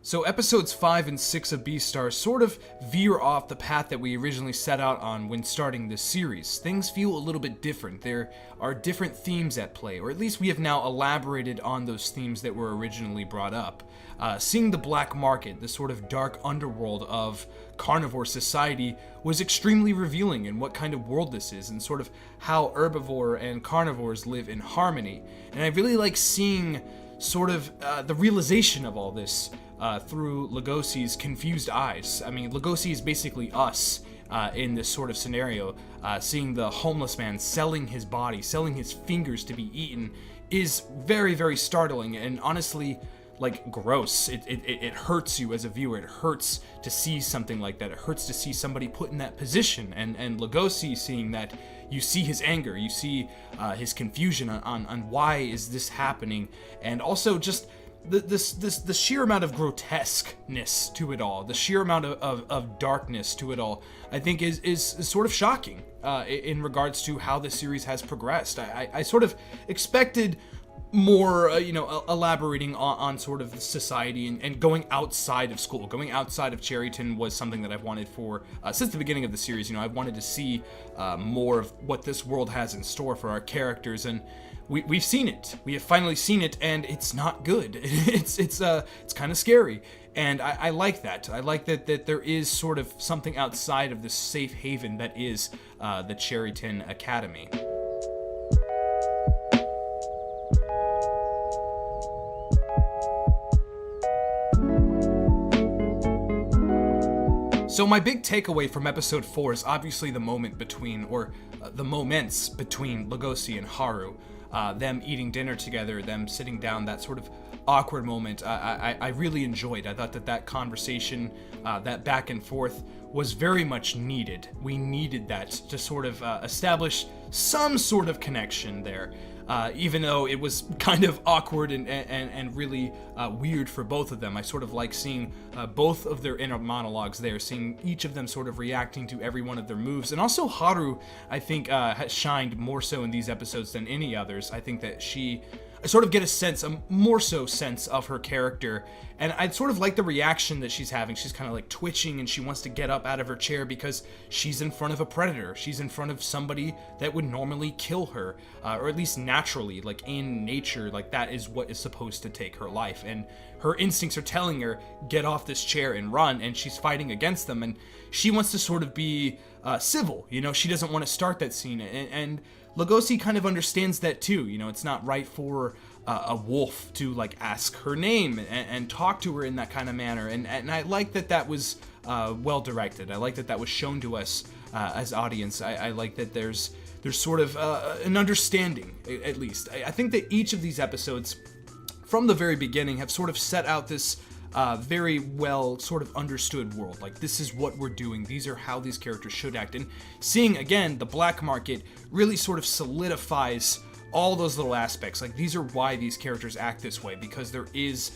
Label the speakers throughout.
Speaker 1: So episodes 5 and 6 of Beastars sort of veer off the path that we originally set out on when starting this series. Things feel a little bit different. There are different themes at play, or at least we have now elaborated on those themes that were originally brought up. Seeing the black market, the sort of dark underworld of carnivore society, was extremely revealing in what kind of world this is and sort of how herbivore and carnivores live in harmony. And I really like seeing sort of the realization of all this through Legosi's confused eyes. I mean, Legosi is basically us in this sort of scenario. Seeing the homeless man selling his body, selling his fingers to be eaten is very, very startling and honestly, like, gross. It hurts you as a viewer. It hurts to see something like that. It hurts to see somebody put in that position. And Legosi seeing that, you see his anger, you see his confusion on why is this happening, and also just the sheer amount of grotesqueness to it all, the sheer amount of darkness to it all, I think is sort of shocking in regards to how the series has progressed. I sort of expected more, elaborating on sort of society and going outside of school. Going outside of Cherryton was something that I've wanted for since the beginning of the series. I've wanted to see more of what this world has in store for our characters, and we've seen it. We have finally seen it, and it's not good. It's kind of scary, and I like that. I like that there is sort of something outside of this safe haven that is the Cherryton Academy. So my big takeaway from episode 4 is obviously the moment between, or the moments between Legosi and Haru. Them eating dinner together, them sitting down, that sort of awkward moment, I really enjoyed. I thought that conversation, that back and forth, was very much needed. We needed that to sort of establish some sort of connection there. Even though it was kind of awkward and really weird for both of them. I sort of like seeing both of their inner monologues there, seeing each of them sort of reacting to every one of their moves. And also Haru, I think, has shined more so in these episodes than any others. I think that I sort of get a more so sense of her character, and I sort of like the reaction that she's having. She's kind of like twitching, and she wants to get up out of her chair because she's in front of a predator. She's in front of somebody that would normally kill her, or at least naturally, like in nature, like that is what is supposed to take her life. And her instincts are telling her, get off this chair and run, and she's fighting against them, and she wants to sort of be civil. She doesn't want to start that scene, and Legosi kind of understands that too. It's not right for a wolf to like ask her name and talk to her in that kind of manner. And I like that was well directed. I like that was shown to us as audience. I like that there's sort of an understanding, at least. I think that each of these episodes from the very beginning have sort of set out this very well sort of understood world. Like, this is what we're doing. These are how these characters should act. And seeing, again, the black market really sort of solidifies all those little aspects. Like, these are why these characters act this way, because there is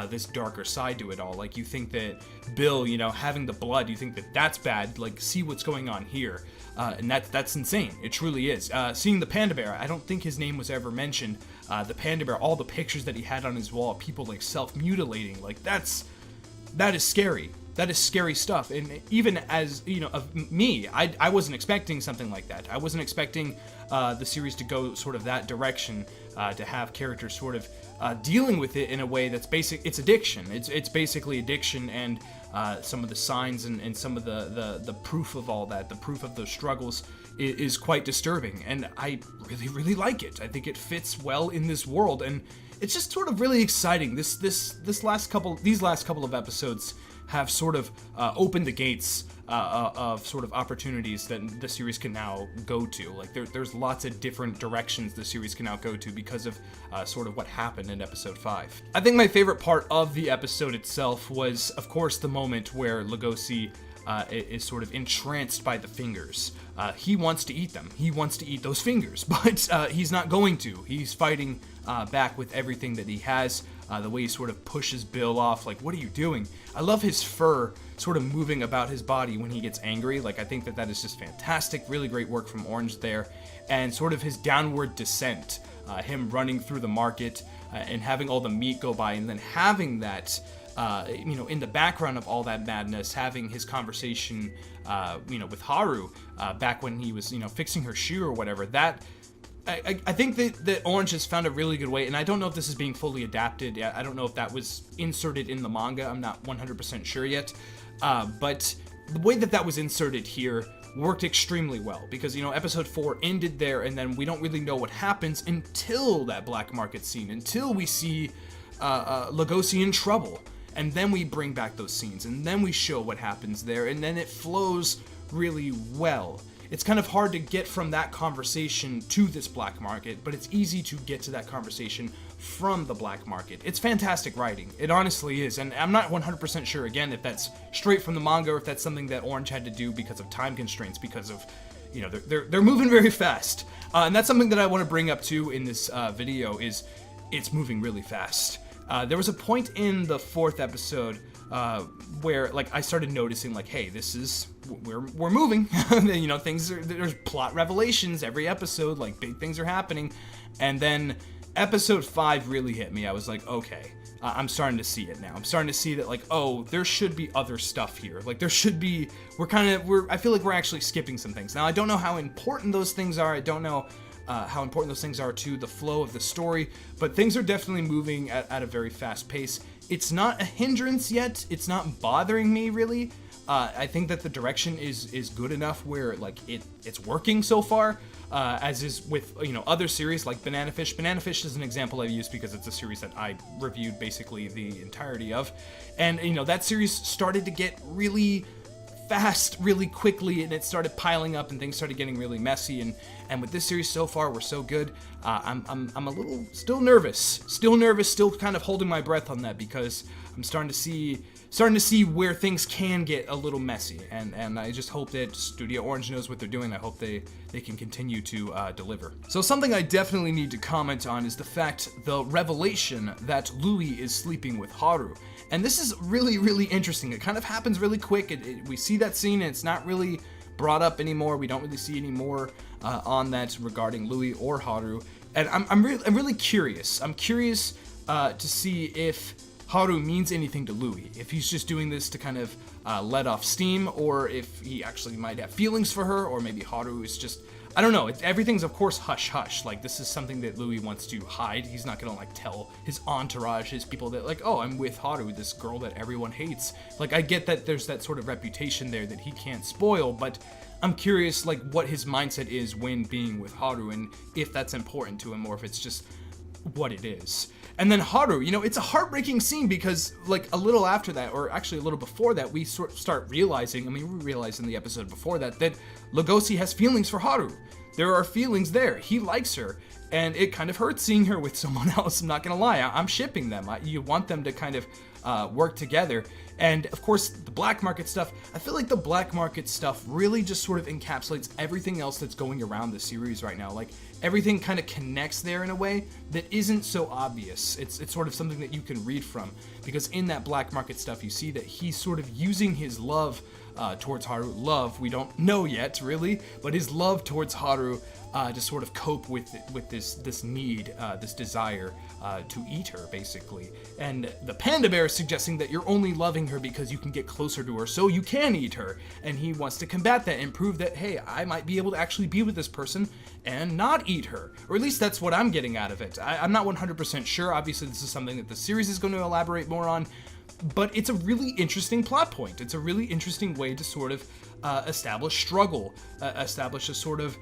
Speaker 1: this darker side to it all. Like, you think that Bill, having the blood, you think that that's bad. Like, see what's going on here. And that's insane. It truly is. Seeing the panda bear, I don't think his name was ever mentioned. The panda bear, all the pictures that he had on his wall, people like self-mutilating, like that is scary. That is scary stuff. And even as, of me, I wasn't expecting something like that. I wasn't expecting the series to go sort of that direction, to have characters sort of dealing with it in a way that's it's addiction. It's basically addiction, and some of the signs and some of the proof of all that, the proof of those struggles is quite disturbing. And I really, really like it. I think it fits well in this world, and it's just sort of really exciting. These last couple of episodes have sort of opened the gates of sort of opportunities that the series can now go to. Like, there's lots of different directions the series can now go to because of sort of what happened in episode 5. I think my favorite part of the episode itself was, of course, the moment where Legosi is sort of entranced by the fingers. He wants to eat them. He wants to eat those fingers, but he's not going to. He's fighting back with everything that he has. The way he sort of pushes Bill off, like, what are you doing? I love his fur sort of moving about his body when he gets angry. Like, I think that is just fantastic. Really great work from Orange there. And sort of his downward descent, him running through the market and having all the meat go by, and then having that in the background of all that madness, having his conversation, with Haru, back when he was, fixing her shoe or whatever, that, I think that Orange has found a really good way, and I don't know if this is being fully adapted. I don't know if that was inserted in the manga. I'm not 100% sure yet. But the way that was inserted here worked extremely well, because, episode 4 ended there, and then we don't really know what happens until that black market scene, until we see Legosi in trouble. And then we bring back those scenes, and then we show what happens there, and then it flows really well. It's kind of hard to get from that conversation to this black market, but it's easy to get to that conversation from the black market. It's fantastic writing. It honestly is, and I'm not 100% sure, again, if that's straight from the manga or if that's something that Orange had to do because of time constraints, because of, they're moving very fast. And that's something that I want to bring up too in this video, is it's moving really fast. There was a point in the 4th episode where, I started noticing, hey, we're moving. There's plot revelations every episode, big things are happening. And then episode 5 really hit me. I was like, okay, I'm starting to see it now. I'm starting to see that, there should be other stuff here. There should be, I feel like we're actually skipping some things. Now, I don't know how important those things are. I don't know how important those things are to the flow of the story, but things are definitely moving at a very fast pace. It's not a hindrance yet. It's not bothering me, really. I think that the direction is good enough where, it's working so far, as is with, other series like Banana Fish. Banana Fish is an example I use because it's a series that I reviewed basically the entirety of. And, that series started to get really fast really quickly, and it started piling up and things started getting really messy, and with this series so far we're so good. I'm a little still nervous, still kind of holding my breath on that, because I'm starting to see where things can get a little messy, and I just hope that Studio Orange knows what they're doing. I hope they can continue to deliver. So something I definitely need to comment on is the revelation that Louis is sleeping with Haru. And this is really, really interesting. It kind of happens really quick. We see that scene, and it's not really brought up anymore. We don't really see any more on that regarding Louis or Haru. And I'm really curious. I'm curious to see if Haru means anything to Louis, if he's just doing this to kind of let off steam, or if he actually might have feelings for her, or maybe Haru is just, I don't know. Everything's, of course, hush-hush. This is something that Louis wants to hide. He's not gonna, tell his entourage, his people that, oh, I'm with Haru, this girl that everyone hates. I get that there's that sort of reputation there that he can't spoil, but I'm curious, what his mindset is when being with Haru, and if that's important to him, or if it's just what it is. And then Haru, it's a heartbreaking scene, because a little after that, or actually a little before that, we start realizing, we realized in the episode before that Legosi has feelings for Haru. There are feelings there. He likes her, and it kind of hurts seeing her with someone else. I'm not gonna lie, I'm shipping them. You want them to kind of work together. And of course, the black market stuff, I feel like the black market stuff really just sort of encapsulates everything else that's going around the series right now. Everything kind of connects there in a way that isn't so obvious. It's sort of something that you can read from, because in that black market stuff, you see that he's sort of using his love towards Haru. Love, we don't know yet, really, but his love towards Haru to sort of cope with this need, this desire to eat her, basically. And the panda bear is suggesting that you're only loving her because you can get closer to her, so you can eat her. And he wants to combat that and prove that, hey, I might be able to actually be with this person and not eat her. Or at least that's what I'm getting out of it. I'm not 100% sure. Obviously, this is something that the series is going to elaborate more on, but it's a really interesting plot point. It's a really interesting way to sort of establish struggle, establish a sort of,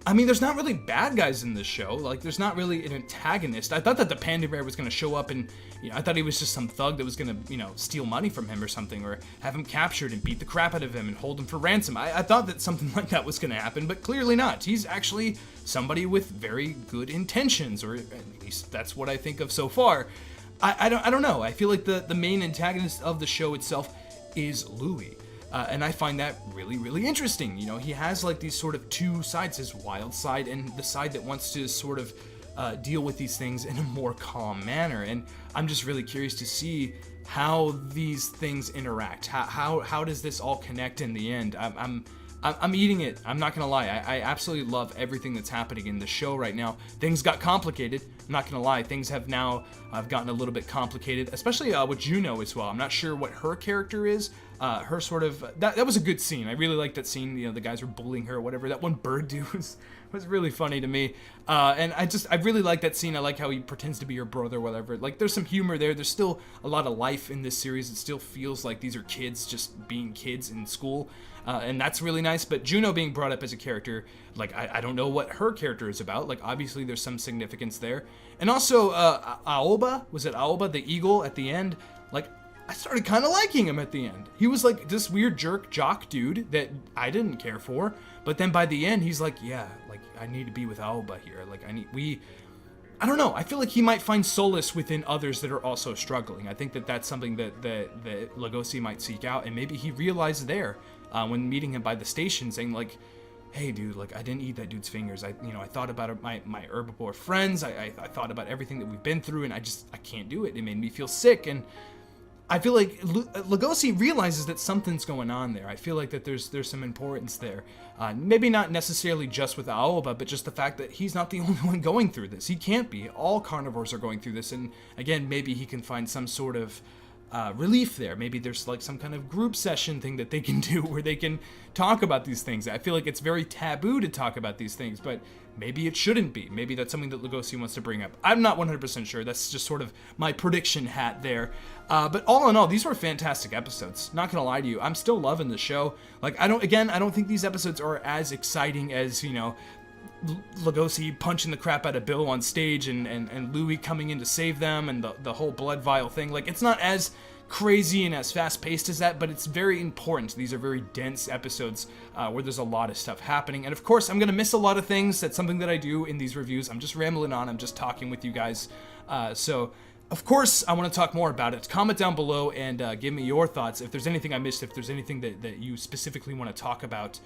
Speaker 1: there's not really bad guys in this show. There's not really an antagonist. I thought that the panda bear was going to show up and, I thought he was just some thug that was going to, steal money from him or something, or have him captured and beat the crap out of him and hold him for ransom. I thought that something like that was going to happen, but clearly not. He's actually somebody with very good intentions, or at least that's what I think of so far. I don't know. I feel like the main antagonist of the show itself is Louis. And I find that really, really interesting. He has these sort of two sides, his wild side and the side that wants to sort of deal with these things in a more calm manner. And I'm just really curious to see how these things interact. How does this all connect in the end? I'm eating it. I'm not gonna lie. I absolutely love everything that's happening in the show right now. Things got complicated. I'm not gonna lie, things have now gotten a little bit complicated, especially with Juno as well. I'm not sure what her character is. Her sort of that was a good scene. I really liked that scene. You know, the guys were bullying her or whatever. That one bird dude was really funny to me. And I really like that scene. I like how he pretends to be your brother or whatever. Like, there's some humor there. There's still a lot of life in this series. It still feels like these are kids just being kids in school. And that's really nice. But Juno being brought up as a character, like, I don't know what her character is about. Like, obviously there's some significance there. And also, Aoba, was it Aoba, the eagle at the end? Like, I started kind of liking him at the end. He was like this weird jock dude that I didn't care for. But then by the end, he's like, yeah, like, I need to be with Aoba here. Like, I don't know. I feel like he might find solace within others that are also struggling. I think that that's something that Legosi might seek out. And maybe he realized there when meeting him by the station, saying like, hey dude, like, I didn't eat that dude's fingers. I thought about my herbivore friends. I thought about everything that we've been through, and I can't do it. It made me feel sick. And I feel like Legosi realizes that something's going on there. I feel like that there's some importance there. Maybe not necessarily just with Aoba, but just the fact that he's not the only one going through this. He can't be. All carnivores are going through this, and again, maybe he can find some sort of relief there. Maybe there's like some kind of group session thing that they can do where they can talk about these things. I feel like it's very taboo to talk about these things, but maybe it shouldn't be. Maybe that's something that Legosi wants to bring up. I'm not 100% sure. That's just sort of my prediction hat there. But all in all, these were fantastic episodes. Not gonna lie to you, I'm still loving the show. Like, I don't think these episodes are as exciting as, Legosi punching the crap out of Bill on stage and Louis coming in to save them and the whole blood vial thing. Like, it's not as crazy and as fast-paced as that, but it's very important. These are very dense episodes where there's a lot of stuff happening. And of course, I'm gonna miss a lot of things. That's something that I do in these reviews. I'm just rambling on. I'm just talking with you guys. So of course, I want to talk more about it. Comment down below and give me your thoughts. If there's anything I missed, if there's anything that you specifically want to talk about,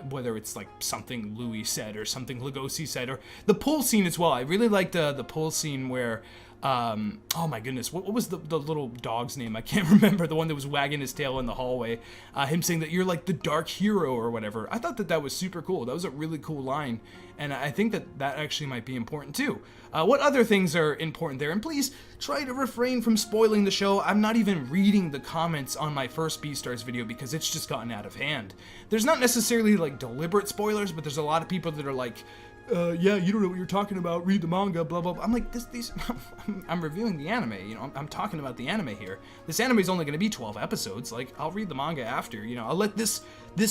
Speaker 1: whether it's like something Louis said or something Legosi said, or the pool scene as well. I really liked the pool scene where, oh my goodness, what was the little dog's name? I can't remember. The one that was wagging his tail in the hallway. Him saying that you're like the dark hero or whatever. I thought that was super cool. That was a really cool line. And I think that actually might be important too. What other things are important there? And please try to refrain from spoiling the show. I'm not even reading the comments on my first Beastars video because it's just gotten out of hand. There's not necessarily like deliberate spoilers, but there's a lot of people that are like, yeah, you don't know what you're talking about, read the manga, blah, blah, blah. I'm like, I'm reviewing the anime, I'm talking about the anime here. This anime is only going to be 12 episodes, like, I'll read the manga after, I'll let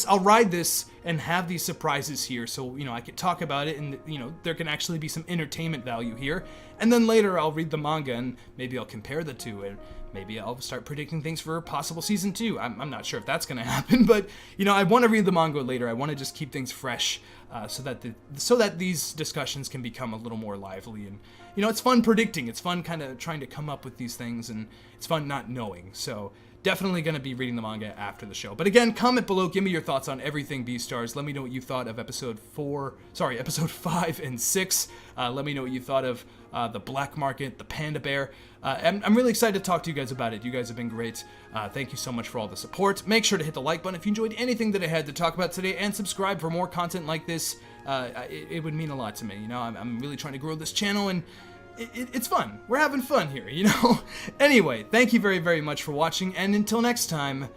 Speaker 1: I'll ride this and have these surprises here so, I can talk about it and, there can actually be some entertainment value here. And then later I'll read the manga and maybe I'll compare the two and maybe I'll start predicting things for possible season 2. I'm not sure if that's going to happen, but, I want to read the manga later. I want to just keep things fresh so that these discussions can become a little more lively. And, it's fun predicting. It's fun kind of trying to come up with these things, and it's fun not knowing. So definitely going to be reading the manga after the show. But again, comment below. Give me your thoughts on everything Beastars. Let me know what you thought of episode 5 and 6. Let me know what you thought of the Black Market, the Panda Bear. I'm really excited to talk to you guys about it. You guys have been great. Thank you so much for all the support. Make sure to hit the like button if you enjoyed anything that I had to talk about today, and subscribe for more content like this. It would mean a lot to me. I'm really trying to grow this channel, and it's fun. We're having fun here, Anyway, thank you very, very much for watching, and until next time...